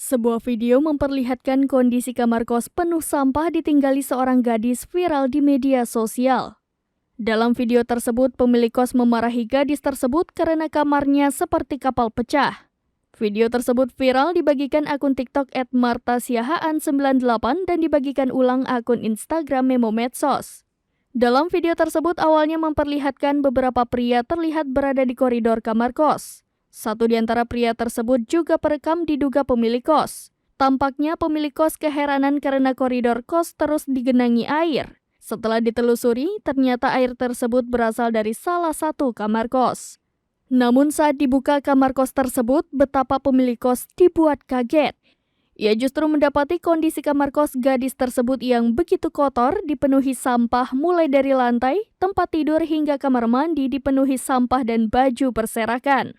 Sebuah video memperlihatkan kondisi kamar kos penuh sampah ditinggali seorang gadis viral di media sosial. Dalam video tersebut, pemilik kos memarahi gadis tersebut karena kamarnya seperti kapal pecah. Video tersebut viral dibagikan akun TikTok @martasiahaan98 dan dibagikan ulang akun Instagram Memo Medsos. Dalam video tersebut awalnya memperlihatkan beberapa pria terlihat berada di koridor kamar kos. Satu di antara pria tersebut juga perekam diduga pemilik kos. Tampaknya pemilik kos keheranan karena koridor kos terus digenangi air. Setelah ditelusuri, ternyata air tersebut berasal dari salah satu kamar kos. Namun saat dibuka kamar kos tersebut, betapa pemilik kos dibuat kaget. Ia justru mendapati kondisi kamar kos gadis tersebut yang begitu kotor, dipenuhi sampah mulai dari lantai, tempat tidur hingga kamar mandi dipenuhi sampah dan baju berserakan.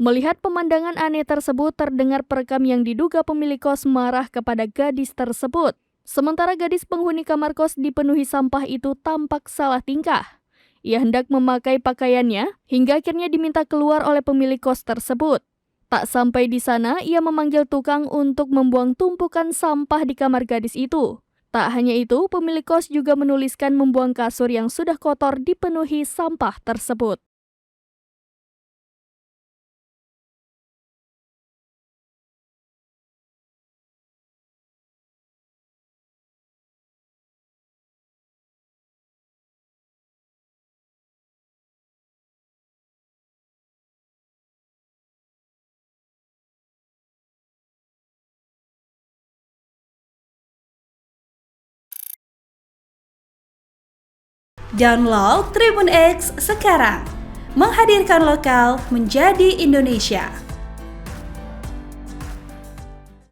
Melihat pemandangan aneh tersebut, terdengar perekam yang diduga pemilik kos marah kepada gadis tersebut. Sementara gadis penghuni kamar kos dipenuhi sampah itu tampak salah tingkah. Ia hendak memakai pakaiannya hingga akhirnya diminta keluar oleh pemilik kos tersebut. Tak sampai di sana, ia memanggil tukang untuk membuang tumpukan sampah di kamar gadis itu. Tak hanya itu, pemilik kos juga menuliskan membuang kasur yang sudah kotor dipenuhi sampah tersebut. Download Tribun X sekarang, menghadirkan lokal menjadi Indonesia.